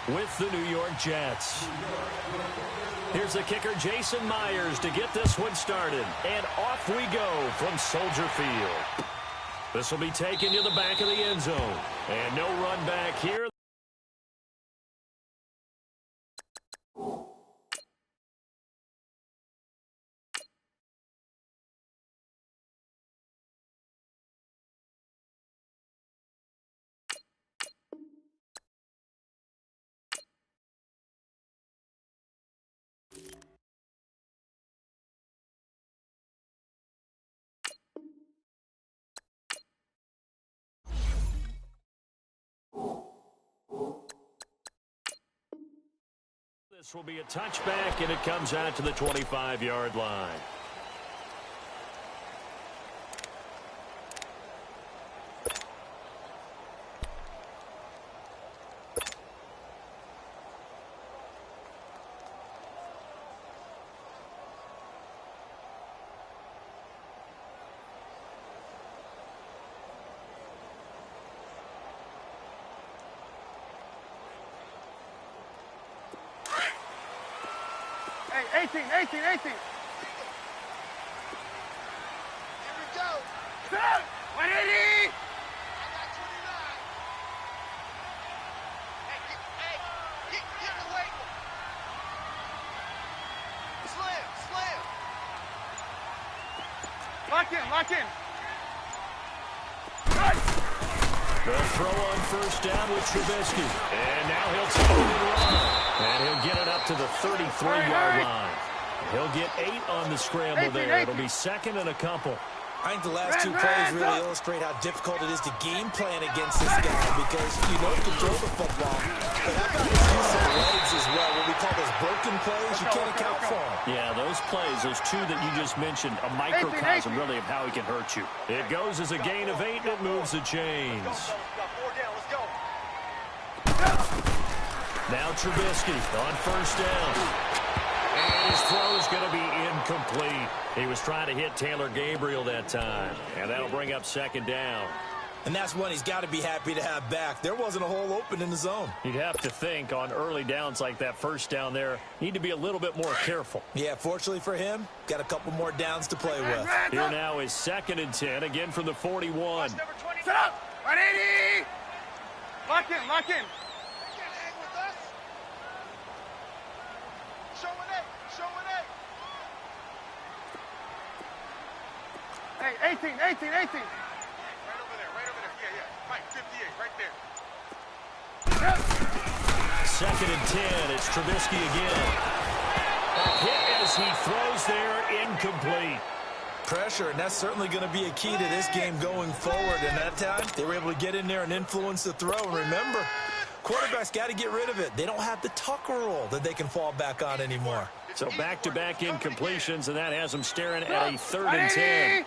with the New York Jets. Here's the kicker, Jason Myers, to get this one started. And off we go from Soldier Field. This will be taken to the back of the end zone. And no run back here. This will be a touchback, and it comes out to the 25-yard line. Hey, 18. Here we go. 180. I got 29. Hey, get away. Slam. Lock in. They'll throw on first down with Trubisky. And now he'll take it and run. And he'll get it up to the 33-yard line. He'll get 8 on the scramble there. It'll be second and a couple. I think the last two plays really illustrate how difficult it is to game plan against this guy because you know he can throw the football. But how about his use of legs as well? What we call those broken plays, you can't account for them. Yeah, those plays, those two that you just mentioned, a microcosm really of how he can hurt you. It goes as a gain of 8, and it moves the chains. Now Trubisky on first down. And his throw's going to be incomplete. He was trying to hit Taylor Gabriel that time. And that'll bring up second down. And that's one he's got to be happy to have back. There wasn't a hole open in the zone. You'd have to think on early downs like that first down there, need to be a little bit more careful. Yeah, fortunately for him, got a couple more downs to play with. Here now is 2nd and 10, again from the 41. Set up. 180. Lock in. Hey, 18. Right over there. Yeah. Mike, 58, right there. 2nd and 10, it's Trubisky again. A hit as he throws there, incomplete. Pressure, and that's certainly going to be a key to this game going forward. And that time, they were able to get in there and influence the throw. And remember, quarterbacks got to get rid of it. They don't have the Tucker roll that they can fall back on anymore. So back-to-back incompletions, and that has them staring at a 3rd and 10.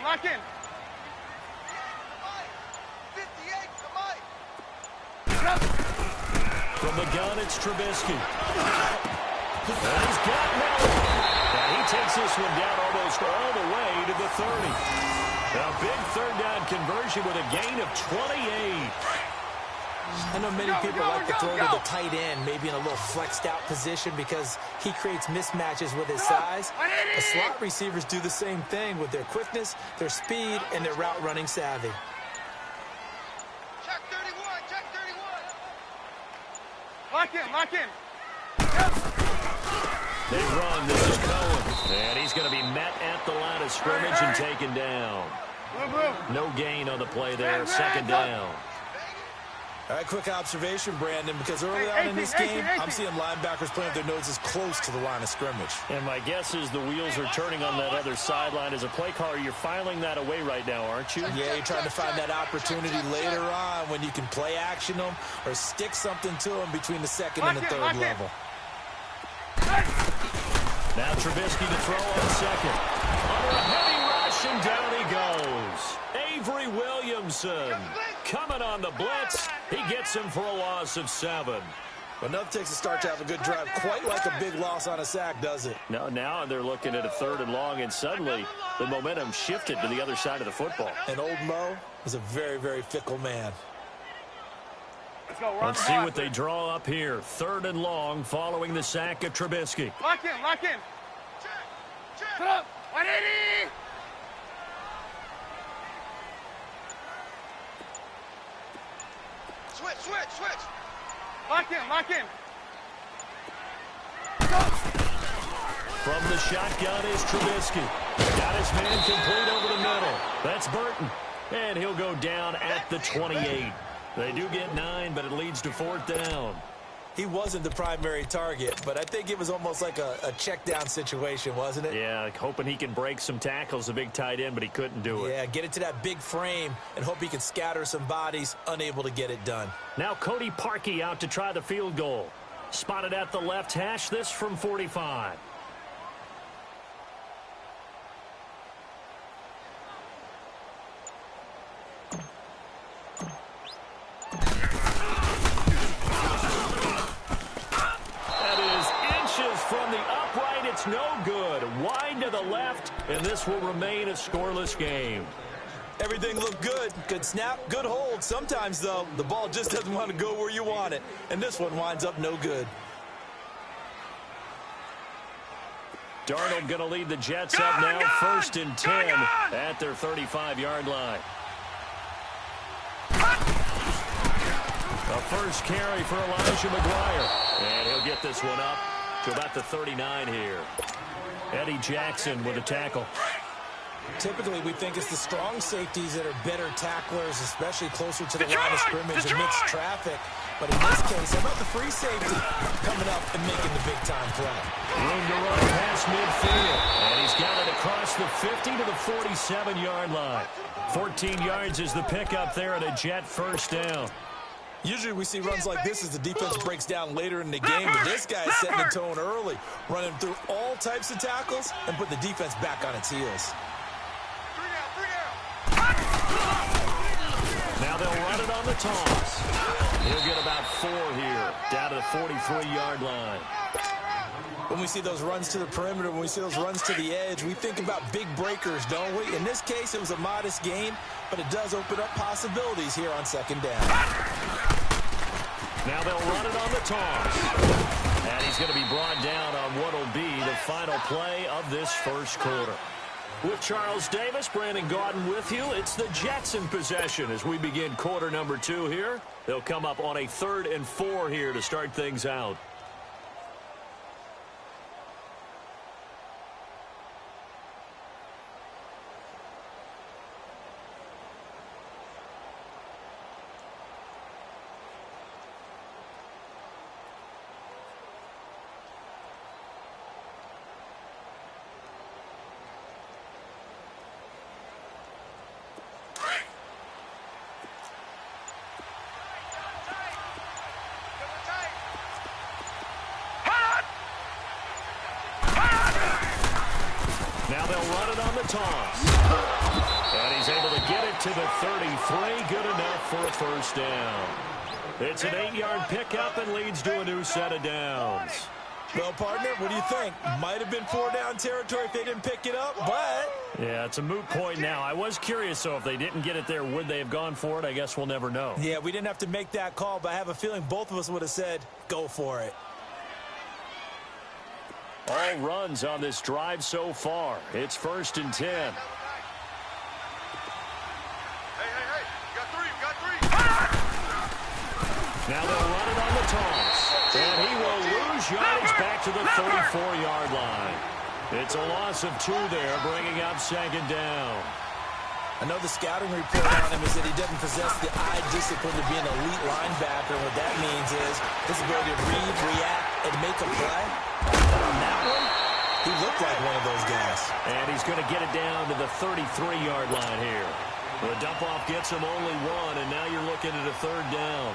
Lock in. 58, From the gun, it's Trubisky. And he's got Miller. And he takes this one down almost all the way to the 30. A big 3rd down conversion with a gain of 28. I know many people like to throw to the tight end, maybe in a little flexed out position because he creates mismatches with his size. The slot receivers do the same thing with their quickness, their speed, and their route running savvy. Check 31. Lock in. They run. This is Cohen. And he's going to be met at the line of scrimmage and taken down. No gain on the play there. 2nd down. All right, quick observation, Brandon, because early on in this game, I'm seeing linebackers playing with their noses close to the line of scrimmage. And my guess is the wheels are turning on that other sideline. As a play caller, you're filing that away right now, aren't you? Yeah, you're trying to find that opportunity later on when you can play action them or stick something to them between the 2nd and the 3rd level. Now Trubisky to throw on 2nd. Under a heavy rush, and down he goes. Avery Williamson coming on the blitz. He gets him for a loss of 7. Well, nothing takes a start to have a good drive, quite like a big loss on a sack, does it? No, now they're looking at a 3rd and long, and suddenly the momentum shifted to the other side of the football. And old Mo is a very, very fickle man. Let's see what they draw up here. 3rd and long following the sack of Trubisky. Lock in, lock in. Put up. 180. Switch. Lock in, lock in. From the shotgun is Trubisky. Got his man complete over the middle. That's Burton. And he'll go down at the 28. They do get 9, but it leads to 4th down. He wasn't the primary target, but I think it was almost like a check down situation, wasn't it? Yeah, like hoping he can break some tackles, a big tight end, but he couldn't do it. Yeah, get it to that big frame and hope he can scatter some bodies, unable to get it done. Now Cody Parkey out to try the field goal. Spotted at the left hash, this from 45. From the upright, it's no good. Wide to the left, and this will remain a scoreless game. Everything looked good. Good snap, good hold. Sometimes, though, the ball just doesn't want to go where you want it. And this one winds up no good. Darnold going to lead the Jets up now, 1st and 10 at their 35-yard line. A first carry for Elijah McGuire. And he'll get this one up to about the 39 here. Eddie Jackson with a tackle. Typically, we think it's the strong safeties that are better tacklers, especially closer to the line of scrimmage amidst traffic. But in this case, how about the free safety coming up and making the big-time play? Room to run past midfield. And he's got it across the 50 to the 47-yard line. 14 yards is the pickup there at a Jet first down. Usually we see runs like this as the defense breaks down later in the game, but this guy is setting the tone early, running through all types of tackles and put the defense back on its heels. Now they'll run it on the toss. He'll get about 4 here, down to the 43-yard line. When we see those runs to the perimeter, when we see those runs to the edge, we think about big breakers, don't we? In this case, it was a modest gain, but it does open up possibilities here on 2nd down. Now they'll run it on the toss. And he's going to be brought down on what will be the final play of this first quarter. With Charles Davis, Brandon Gaudin with you. It's the Jets in possession as we begin quarter number 2 here. They'll come up on a 3rd and 4 here to start things out. Now they'll run it on the toss. And he's able to get it to the 33. Good enough for a first down. It's an 8-yard pickup and leads to a new set of downs. Well, partner, what do you think? Might have been 4-down territory if they didn't pick it up, but... Yeah, it's a moot point now. I was curious, so if they didn't get it there, would they have gone for it? I guess we'll never know. Yeah, we didn't have to make that call, but I have a feeling both of us would have said, go for it. All runs on this drive so far. It's 1st and 10. Hey, you got 3. Now they'll run it on the toss. And he will lose yardage back to the 34-yard line. It's a loss of 2 there, bringing up 2nd down. I know the scouting report on him is that he doesn't possess the eye discipline to be an elite linebacker. What that means is his ability to read, react, and make a play. On that one, he looked like one of those guys. And he's going to get it down to the 33-yard line here. The dump-off gets him only 1, and now you're looking at a 3rd down.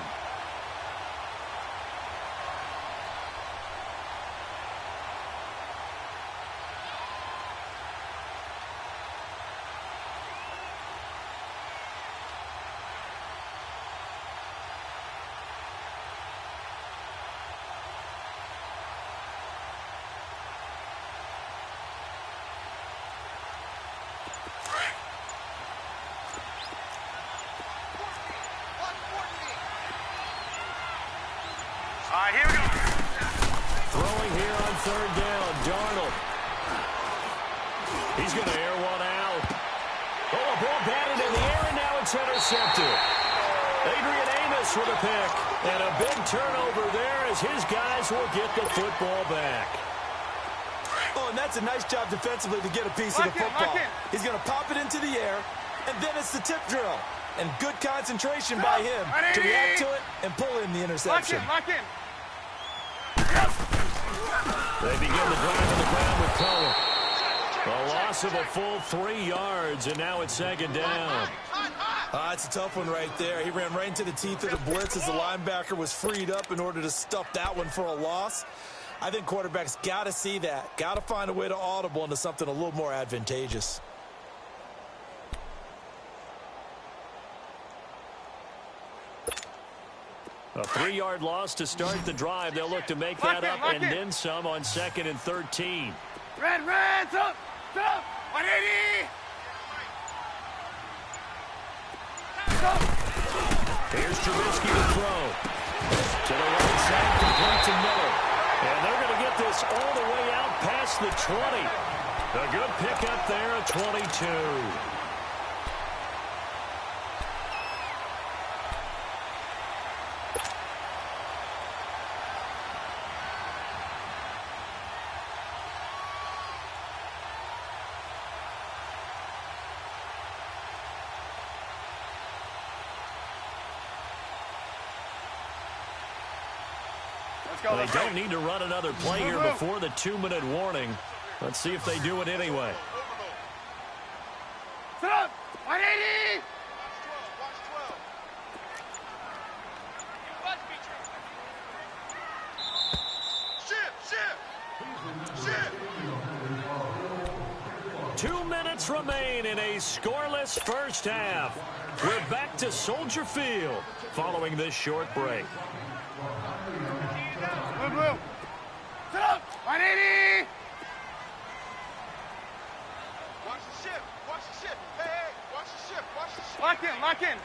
third down. Darnold. He's going to air one out. Oh, a ball batted in the air, and now it's intercepted. Adrian Amos with a pick. And a big turnover there as his guys will get the football back. Oh, and that's a nice job defensively to get a piece of the football. He's going to pop it into the air, and then it's the tip drill. And good concentration by him to react to it and pull in the interception. Lock in. They begin the drive on the ground with Cohen. A loss of a full 3 yards, and now it's second down. It's a tough one right there. He ran right into the teeth of the blitz as the linebacker was freed up in order to stuff that one for a loss. I think quarterbacks got to see that. Got to find a way to audible into something a little more advantageous. A 3-yard loss to start the drive. They'll look to make that up and then some on 2nd and 13. Red, up. 180. Here's Trubisky to throw. To the right side, complete to Miller. And they're going to get this all the way out past the 20. A good pickup there at 22. They don't need to run another play here before the 2-minute warning. Let's see if they do it anyway. Sit up! 180! Shift! 2 minutes remain in a scoreless first half. We're back to Soldier Field following this short break. Blue. Sit up! 180! Watch the shift. Hey, watch the shift. Lock in.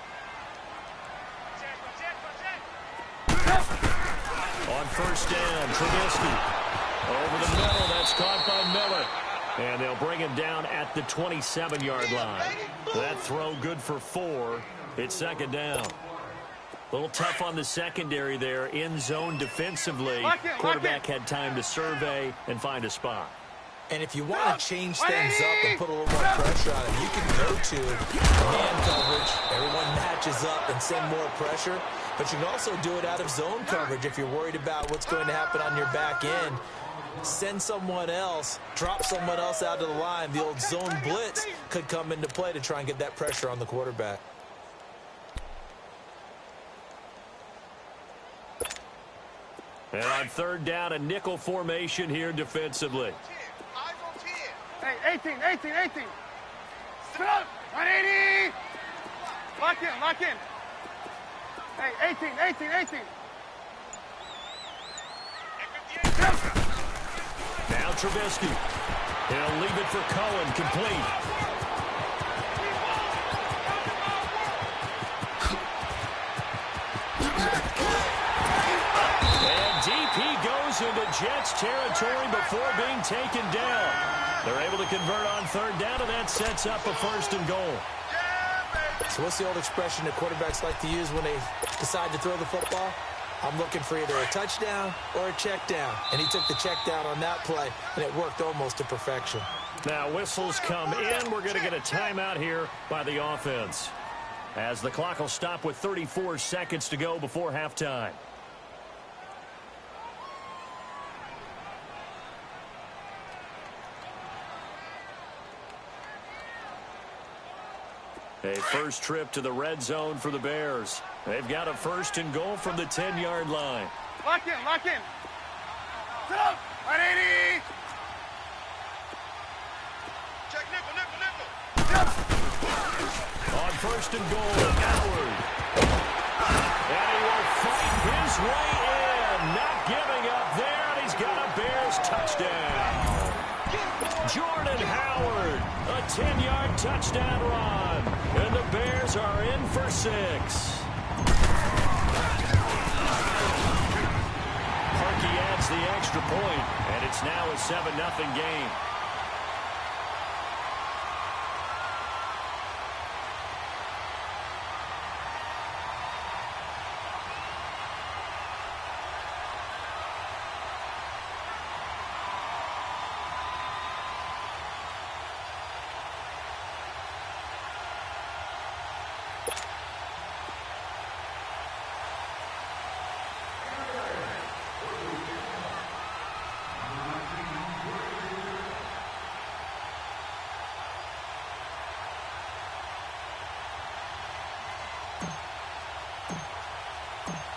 On first down, Trubisky. Over the middle, that's caught by Miller. And they'll bring him down at the 27-yard line. That throw good for 4. It's second down. A little tough on the secondary there, in zone defensively. Quarterback had time to survey and find a spot. And if you want to change things up and put a little more pressure on him, you can go to man coverage. Everyone matches up and send more pressure. But you can also do it out of zone coverage if you're worried about what's going to happen on your back end. Send someone else, drop someone else out of the line. The old zone blitz could come into play to try and get that pressure on the quarterback. And on third down, a nickel formation here defensively. Hey, 18. Sit up! 180! Lock in. Hey, 18. Now Trubisky. He'll leave it for Cohen, complete. Into Jets territory before being taken down. They're able to convert on third down, and that sets up a 1st and goal. So what's the old expression that quarterbacks like to use when they decide to throw the football? I'm looking for either a touchdown or a check down. And he took the check down on that play, and it worked almost to perfection. Now whistles come in. We're going to get a timeout here by the offense, as the clock will stop with 34 seconds to go before halftime. A first trip to the red zone for the Bears. They've got a 1st and goal from the 10-yard line. Lock in. Sit up! 180! Check nickel. On 1st and goal, Howard. And he will fight his way in. Not giving up there, and he's got a Bears touchdown. Jordan Howard, a 10-yard touchdown run. And the Bears are in for 6. Parkey adds the extra extra point, and it's now a 7-0 game.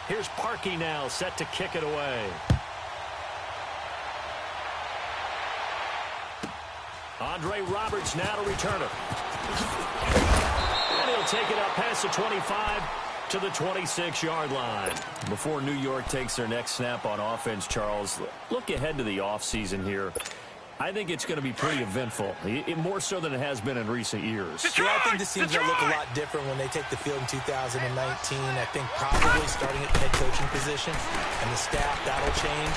Here's Parkey now, set to kick it away. Andre Roberts now to return it. And he'll take it up past the 25 to the 26-yard line. Before New York takes their next snap on offense, Charles, look ahead to the offseason here. I think it's going to be pretty eventful, more so than it has been in recent years. Yeah, I think this team's going to look a lot different when they take the field in 2019. I think probably starting at the head coaching position and the staff, that'll change.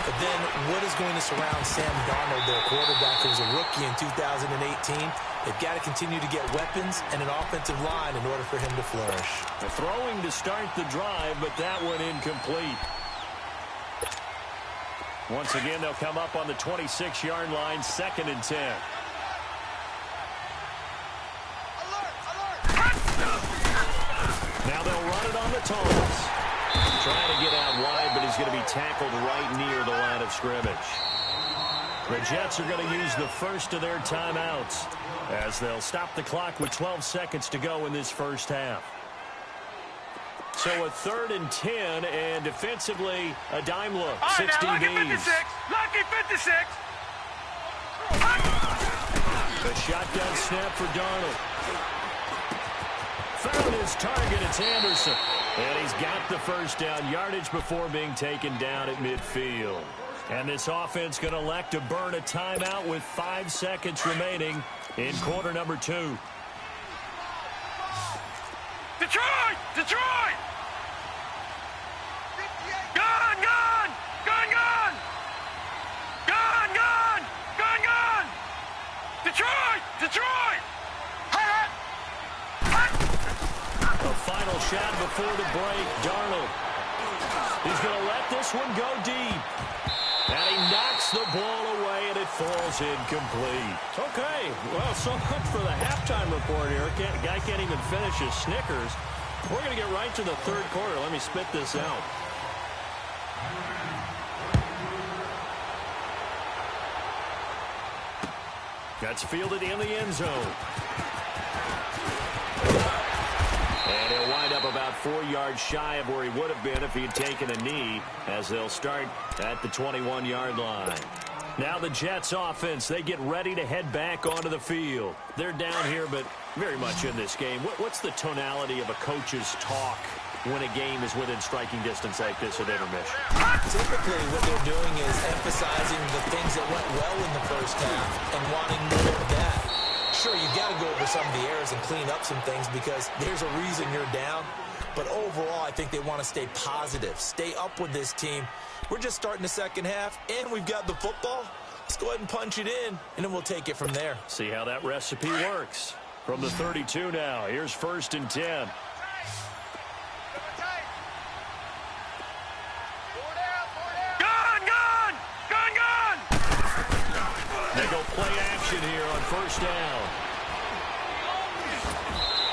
But then what is going to surround Sam Darnold, their quarterback, who was a rookie in 2018? They've got to continue to get weapons and an offensive line in order for him to flourish. The throwing to start the drive, but that one incomplete. Once again, they'll come up on the 26-yard line, 2nd and 10. Now they'll run it on the toss. Trying to get out wide, but he's going to be tackled right near the line of scrimmage. The Jets are going to use the first of their timeouts as they'll stop the clock with 12 seconds to go in this first half. So a 3rd and 10, and defensively, a dime look. 6 DBs. Lucky 56. The shotgun snap for Darnold. Found his target. It's Anderson. And he's got the first down, yardage before being taken down at midfield. And this offense going to elect to burn a timeout with 5 seconds remaining in quarter number 2. Detroit! Detroit! Gun, gun! Gun, gun! Gun, gun! Gun, gun! Detroit! Detroit! A final shot before the break. Darnold. He's going to let this one go deep. And he knocks the ball away, and it falls incomplete. Okay, well, so much for the halftime report here. Guy can't even finish his Snickers. We're going to get right to the 3rd quarter. Let me spit this out. That's fielded in the end zone. And he'll wind up about 4 yards shy of where he would have been if he had taken a knee, as they'll start at the 21-yard line. Now the Jets offense, they get ready to head back onto the field. They're down here, but very much in this game. What's the tonality of a coach's talk when a game is within striking distance like this at intermission? Typically, what they're doing is emphasizing the things that went well in the first half and wanting more of that. Sure, you got to go over some of the errors and clean up some things because there's a reason you're down. But overall, I think they want to stay positive, stay up with this team. We're just starting the second half, and we've got the football. Let's go ahead and punch it in, and then we'll take it from there. See how that recipe works. From the 32 now, here's 1st and 10. They go play action here on 1st down.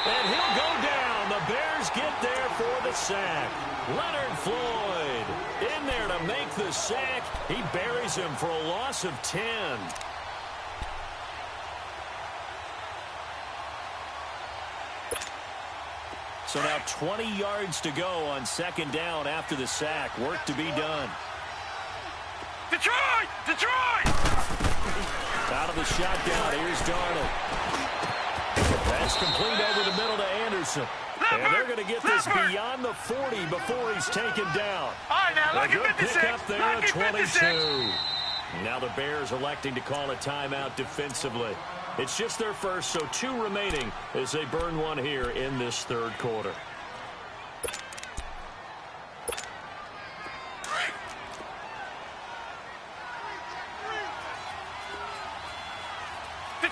And he'll go down. The Bears get there for the sack. Leonard Floyd in there to make the sack. He buries him for a loss of 10. So now 20 yards to go on 2nd down after the sack. Work to be done. Detroit! Detroit! Out of the shotgun, here's Darnold. That's complete over the middle to Anderson. And they're going to get this beyond the 40 before he's taken down. All right, now, A good pickup there at 22. Now the Bears electing to call a timeout defensively. It's just their first, so 2 remaining as they burn one here in this 3rd quarter.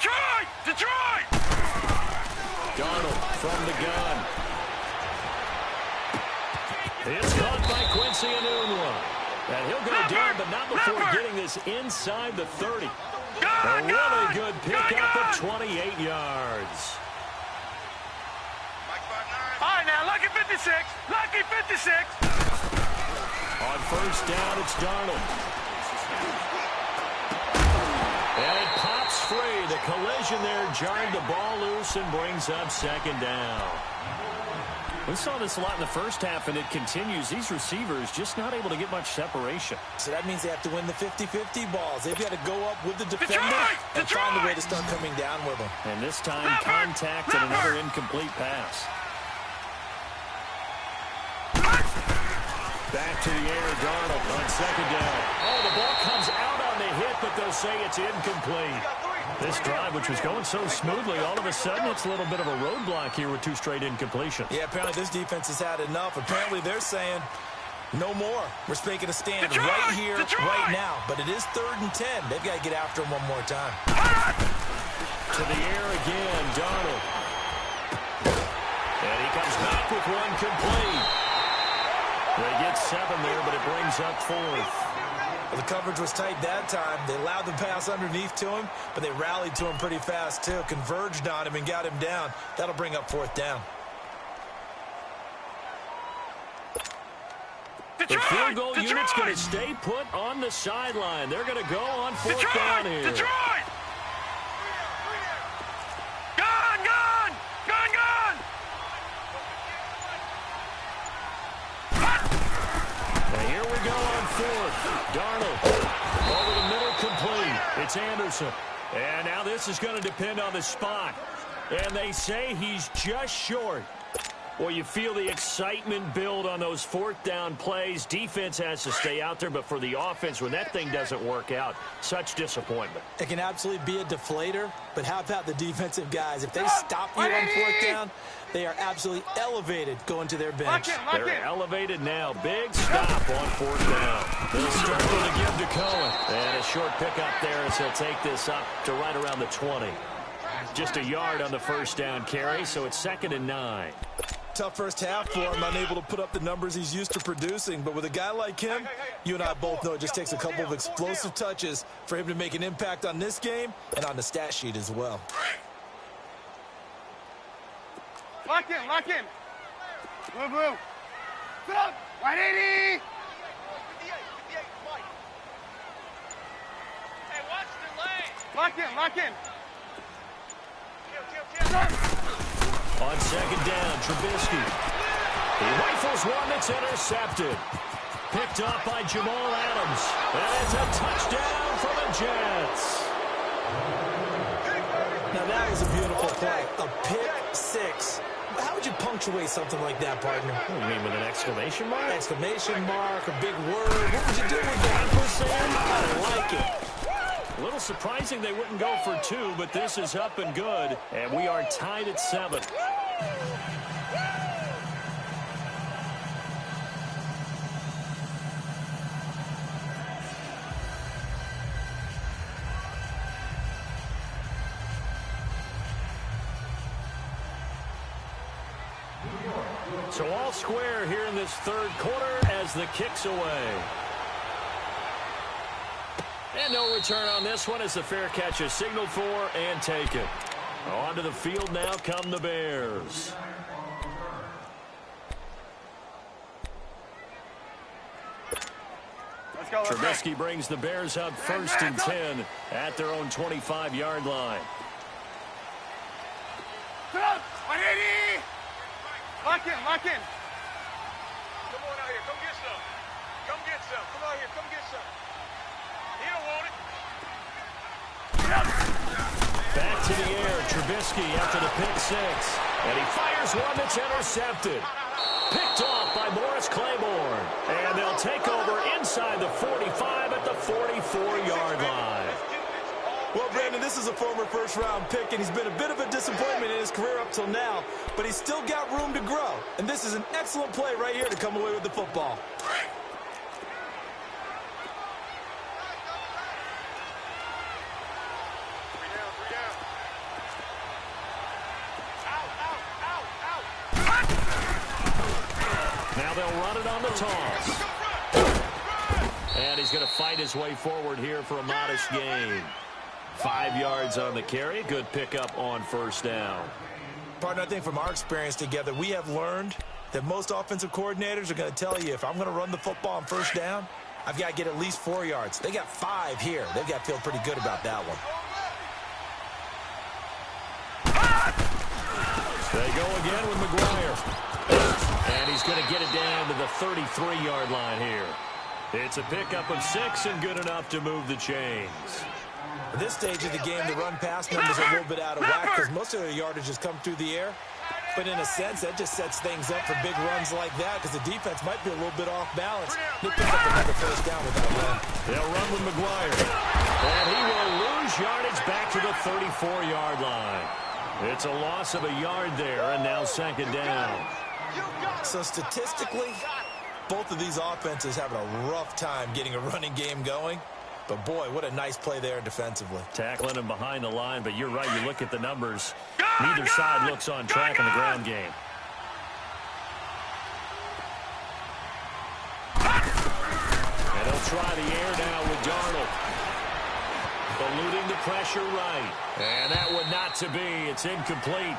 Detroit! Detroit! Darnold from the gun. It's caught by Quincy Enunwa. And he'll go down, but not before getting this inside the 30. A really good pickup of 28 yards. All right, now, lucky 56. Lucky 56. On first down, it's Darnold. And it pops free. The collision there jarred the ball loose and brings up second down. We saw this a lot in the first half, and it continues. These receivers just not able to get much separation. So that means they have to win the 50-50 balls. They've got to go up with the defender and find a way to start coming down with them. And this time, contact and another incomplete pass. Back to the air, Darnold on second down. Oh, the ball comes out on the hit, but they'll say it's incomplete. This drive, which was going so smoothly, all of a sudden it's a little bit of a roadblock here with 2 straight incompletions. Yeah, apparently this defense has had enough. Apparently they're saying, no more. We're making a stand right here, right now. But it is 3rd and 10. They've got to get after him one more time. To the air again, Darnold. And he comes back with one complete. They get 7 there, but it brings up 4th. Well, the coverage was tight that time. They allowed the pass underneath to him, but they rallied to him pretty fast, too. Converged on him and got him down. That'll bring up 4th down. The field goal unit's going to stay put on the sideline. They're going to go on 4th down here. Detroit! Gone, gone! Gone, gone! And here we go on 4th. Darnold over the middle, complete. It's Anderson. And now this is going to depend on the spot. And they say he's just short. Well, you feel the excitement build on those 4th down plays. Defense has to stay out there, but for the offense, when that thing doesn't work out, such disappointment. It can absolutely be a deflator, but how about the defensive guys? If they stop you on 4th down, they are absolutely elevated going to their bench. They're elevated now. Big stop on 4th down. They'll start with a give to Cohen. And a short pickup there as he'll take this up to right around the 20. Just a yard on the first down carry, so it's 2nd and 9. Tough first half for him, unable to put up the numbers he's used to producing. But with a guy like him, you and I both know it just takes a couple of explosive touches for him to make an impact on this game and on the stat sheet as well. Lock in, lock in. Blue, blue. Sit up. 180. 58, Mike. Hey, watch the lane. Lock in, lock in. On second down, Trubisky. He rifles one that's intercepted. Picked up by Jamal Adams. And it's a touchdown for the Jets. Now that was a beautiful play. A pick 6. How would you punctuate something like that, partner? What do you mean, with an exclamation mark? Exclamation mark, a big word. What would you do with that? I like it. A little surprising they wouldn't go for 2, but this is up and good. And we are tied at 7. So all square here in this 3rd quarter as the kick's away. And no return on this one as the fair catch is signaled for and taken. Onto the field now come the Bears. Let's go, let's Trubisky brings the Bears up 1st and 10 at their own 25-yard line. Sit up. 180. Lock in, lock in. Come on out here. Come get some. Come get some. Come out here. Come get some. He don't want it. Back to the air, Trubisky after the pick 6. And he fires one that's intercepted. Picked off by Morris Claiborne. And they'll take over inside the 45 at the 44-yard line. Well, Brandon, this is a former first-round pick, and he's been a bit of a disappointment in his career up till now, but he's still got room to grow. And this is an excellent play right here to come away with the football. Now they'll run it on the toss. And he's going to fight his way forward here for a modest gain. 5 yards on the carry. Good pickup on first down. Partner, I think from our experience together, we have learned that most offensive coordinators are going to tell you, if I'm going to run the football on first down, I've got to get at least 4 yards. They got 5 here. They've got to feel pretty good about that one. They go again with McGuire. And he's going to get it down to the 33-yard line here. It's a pickup of 6 and good enough to move the chains. At this stage of the game, the run-pass numbers are a little bit out of whack because most of their yardage has come through the air. But in a sense, that just sets things up for big runs like that because the defense might be a little bit off balance. They pick up another first down with that run. They'll run with McGuire. And he will lose yardage back to the 34-yard line. It's a loss of a yard there, and now second down. So statistically, both of these offenses having a rough time getting a running game going. But, boy, what a nice play there defensively. Tackling him behind the line, but you're right. You look at the numbers. Neither side looks on track in the ground game. And he'll try the air now with Darnold. Eluding the pressure right. And that would not to be. It's incomplete.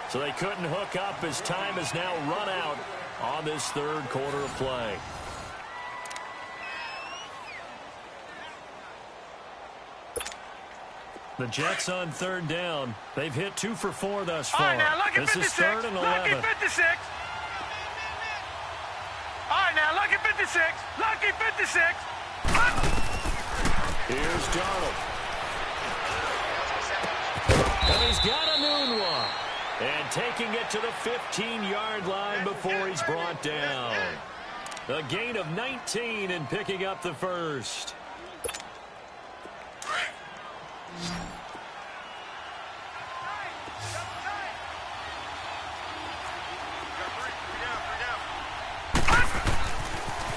So they couldn't hook up as time has now run out on this third quarter of play. The Jets on third down. They've hit 2 for 4 thus far. All right, now, look at this 56. is third and 11. Lucky 56. All right, now, lucky 56. Lucky 56. Here's Darnold. And he's got a noon one. And taking it to the 15-yard line before he's brought down. A gain of 19 and picking up the first.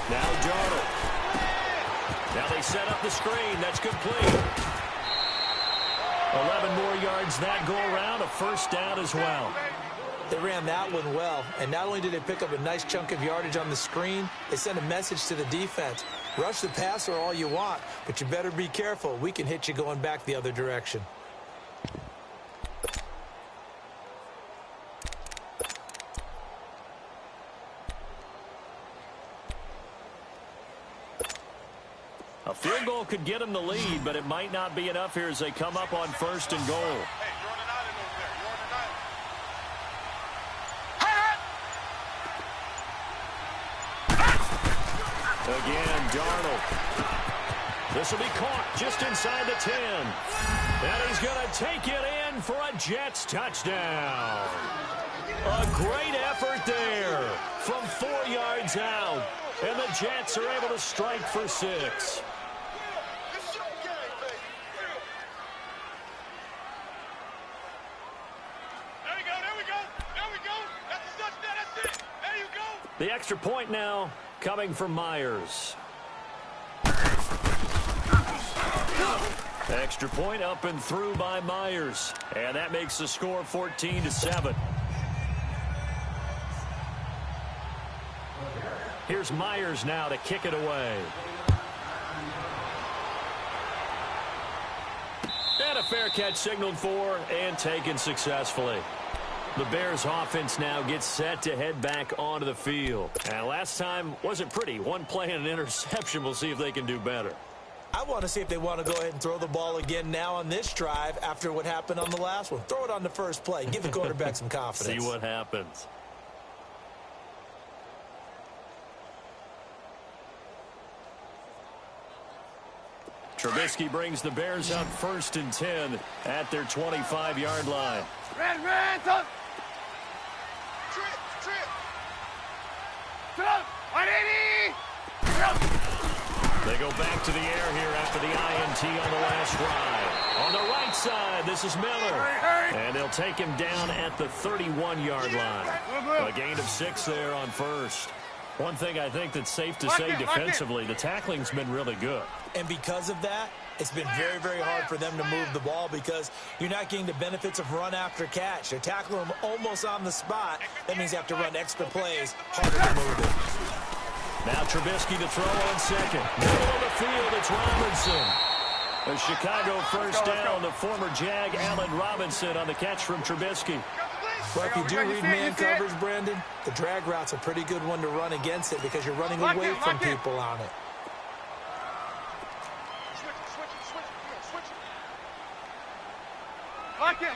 Now Darnold. Now they set up the screen. That's complete. 11 more yards that go around. A first down as well. They ran that one well, and not only did they pick up a nice chunk of yardage on the screen, they sent a message to the defense. Rush the passer all you want, but you better be careful. We can hit you going back the other direction. A field goal could get them the lead, but it might not be enough here as they come up on first and goal. Hey, you're on an island over there. You're on an island. Again, Darnold. This will be caught just inside the 10. And he's going to take it in for a Jets touchdown. A great effort there from 4 yards out. And the Jets are able to strike for 6. It's your game, baby. There we go, there we go, there we go. That's a touchdown, that's it. There you go. The extra point now coming from Myers. Extra point up and through by Myers. And that makes the score 14-7. Here's Myers now to kick it away. And a fair catch signaled for and taken successfully. The Bears offense now gets set to head back onto the field. And last time wasn't pretty. One play and an interception. We'll see if they can do better. I want to see if they want to go ahead and throw the ball again now on this drive after what happened on the last one. Throw it on the first play. Give the quarterback some confidence. See what happens. Trubisky brings the Bears out first and 10 at their 25-yard line. Red, top. Trip. Trip. 180. They go back to the air here after the INT on the last drive. On the right side, this is Miller. And they'll take him down at the 31-yard line. A gain of 6 there on first. One thing I think that's safe to say defensively, the tackling's been really good. And because of that, it's been very, very hard for them to move the ball because you're not getting the benefits of run after catch. They're tackling them almost on the spot. That means you have to run extra plays, harder to move it. Now Trubisky to throw on second. Middle of the field, it's Robinson. A Chicago first down, the former Jag Allen Robinson on the catch from Trubisky. Well, if you do read man coverage, Brandon, the drag route's a pretty good one to run against it because you're running away from people on it. Switch. Lock in.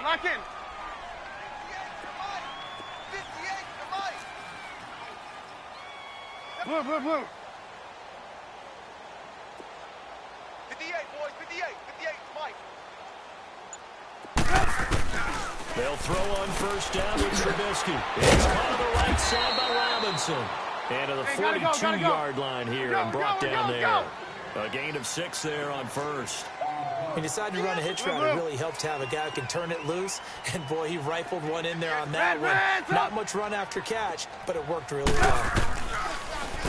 58, Blue. 58, boys, 58, Mike. They'll throw on first down with Trubisky. It's caught on the right side by Robinson. And to the 42-yard line here and brought down there. A gain of 6 there on first. He decided to run a hitch route. It really helped to have a guy who can turn it loose. And, boy, he rifled one in there on that one. Not much run after catch, but it worked really well.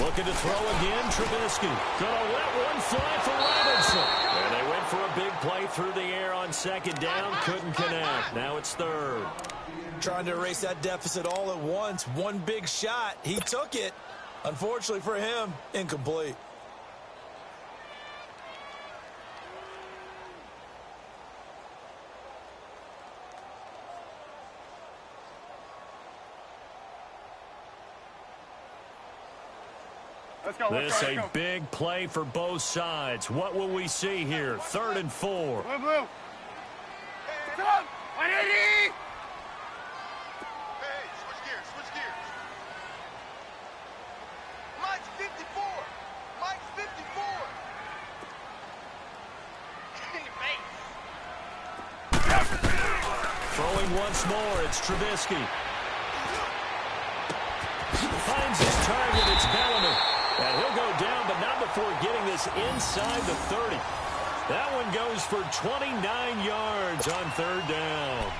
Looking to throw again, Trubisky. Gonna let one fly for Robinson. And they went for a big play through the air on second down. Couldn't connect. Now it's third. Trying to erase that deficit all at once. One big shot. He took it. Unfortunately for him, incomplete. This a big play for both sides. What will we see here? 3rd and 4. Blue. Come on, 180! Hey, switch gears. Mike's 54. In your face. Throwing once more, it's Trubisky. Finds his target, it's Bellamy. And he'll go down, but not before getting this inside the 30. That one goes for 29 yards on 3rd down.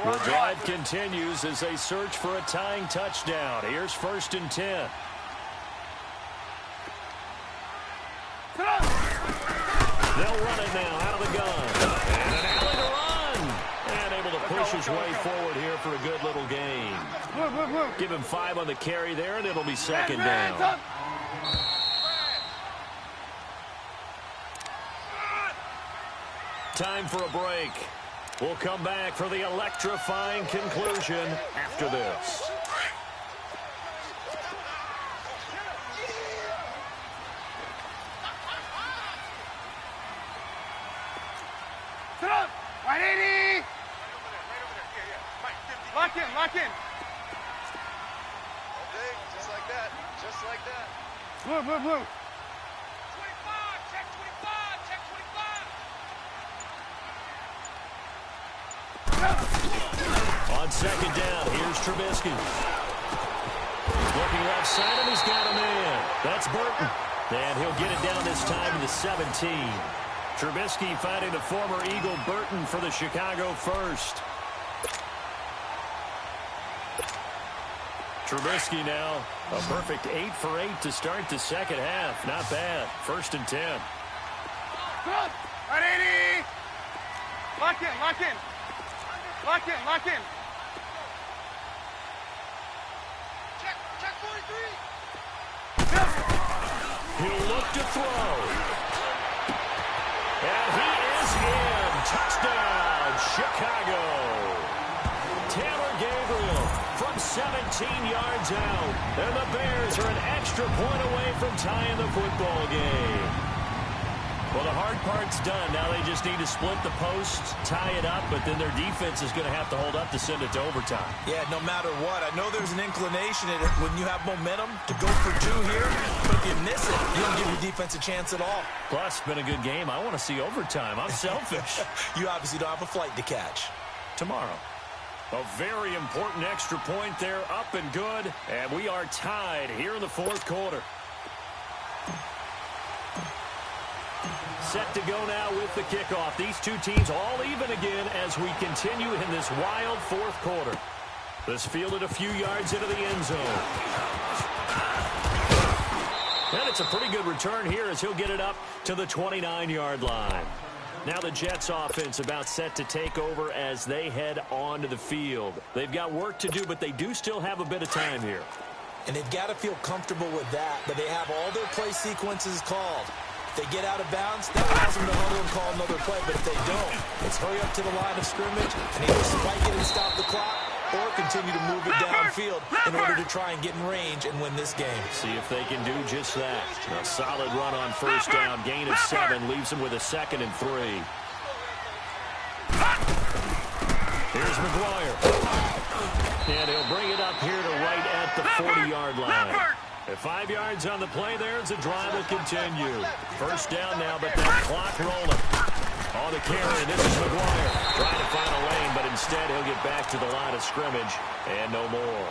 The drive continues as they search for a tying touchdown. Here's 1st and 10. They'll run it now out of the gun. And an alley to run. And able to push his way forward here for a good little gain. Give him 5 on the carry there, and it'll be 2nd down. Time for a break. We'll come back for the electrifying conclusion after this. Lock in. Okay, just like that. Blue. 25, check 25. On 2nd down, here's Trubisky. Looking left side, and he's got a man. That's Burton. And he'll get it down this time to the 17. Trubisky finding the former Eagle Burton for the Chicago first. Trubisky now, a perfect 8 for 8 to start the 2nd half. Not bad. 1st and 10. 180! Lock in. Check 43. He'll look to throw. And he is in. Touchdown, Chicago. Taylor Gabriel from 17 yards out. And the Bears are an extra point away from tying the football game. Well, the hard part's done. Now they just need to split the posts, tie it up, but then their defense is going to have to hold up to send it to overtime. Yeah, no matter what. I know there's an inclination in it when you have momentum to go for 2 here, but if you miss it, you don't give your defense a chance at all. Plus, been a good game. I want to see overtime. I'm selfish. You obviously don't have a flight to catch. Tomorrow. A very important extra point there, up and good, and we are tied here in the 4th quarter. set to go now with the kickoff. These two teams all even again as we continue in this wild fourth quarter. This fielded a few yards into the end zone. And it's a pretty good return here as he'll get it up to the 29-yard line. Now the Jets offense about set to take over as they head onto the field. They've got work to do, but they do still have a bit of time here. And they've got to feel comfortable with that, but they have all their play sequences called. If they get out of bounds, that allows them to huddle and call another play, but if they don't, it's hurry up to the line of scrimmage and either spike it and stop the clock or continue to move it downfield in order to try and get in range and win this game. See if they can do just that. A solid run on first down. Gain of 7 leaves them with a 2nd and 3. Here's McGuire. And he'll bring it up here to right at the 40-yard line. At 5 yards on the play there as the drive will continue. First down now, but that clock rolling. On the carry, and this is McGuire trying to find a lane, but instead he'll get back to the line of scrimmage and no more.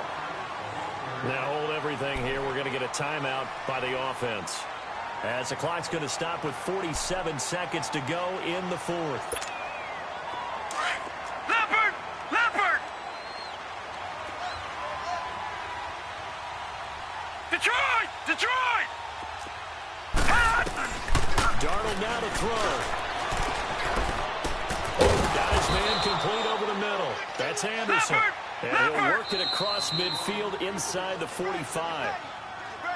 Now hold everything here. We're going to get a timeout by the offense as the clock's going to stop with 47 seconds to go in the fourth. Leopard! Detroit! Darnold now to throw. Got his man complete over the middle. That's Anderson. And he'll work it across midfield inside the 45.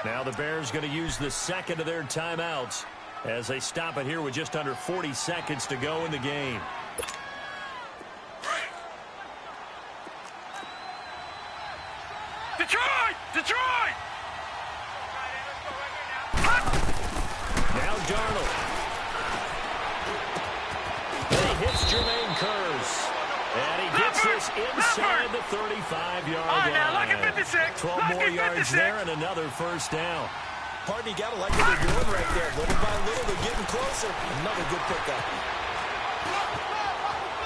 Now the Bears going to use the second of their timeouts as they stop it here with just under 40 seconds to go in the game. Detroit! Now Darnold. He hits Jermaine Curse. And he gets this inside the 35-yard line. Now, look at 56. 12 more yards there and another first down. Pardon, you got to like what they're doing right there. Little by little, they're getting closer. Another good pickup.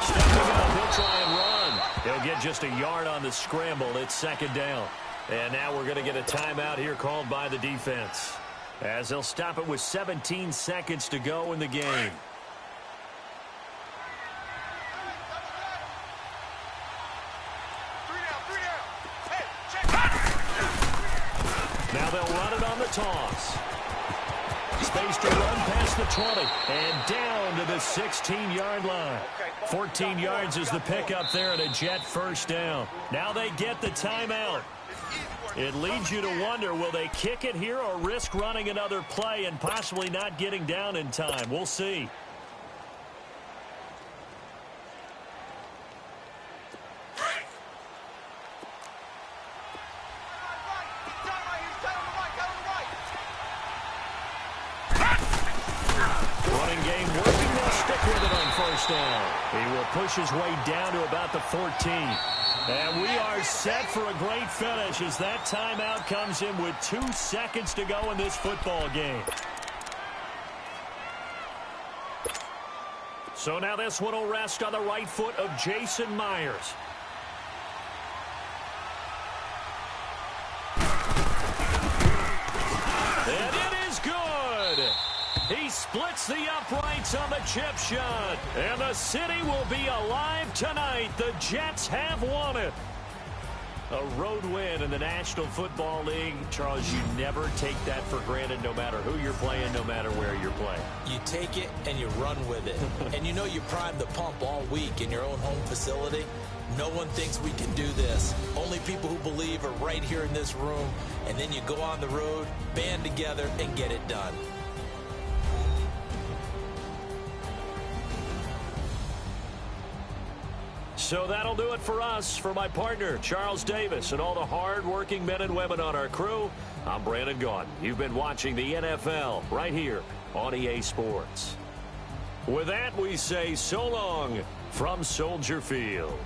Stepping up, he'll try and run. He'll get just a yard on the scramble. It's second down. And now we're going to get a timeout here called by the defense as they'll stop it with 17 seconds to go in the game. Now they'll run it on the toss. Space to run past the 20 and down to the 16-yard line. 14 yards is the pickup there and a Jet first down. Now they get the timeout. It leads you to wonder, will they kick it here or risk running another play and possibly not getting down in time? We'll see. Running game working. They'll stick with it on first down. He will push his way down to about the 14. And we are set for a great finish as that timeout comes in with 2 seconds to go in this football game. So now this one will rest on the right foot of Jason Myers. And it is good. He splits the uprights on the chip shot. And the city will be alive tonight. The Jets have won it. A road win in the National Football League. Charles, you never take that for granted no matter who you're playing, no matter where you're playing. You take it and you run with it. And you know you primed the pump all week in your own home facility. No one thinks we can do this. Only people who believe are right here in this room. And then you go on the road, band together, and get it done. So that'll do it for us. For my partner, Charles Davis, and all the hard-working men and women on our crew, I'm Brandon Gaudin. You've been watching the NFL right here on EA Sports. With that, we say so long from Soldier Field.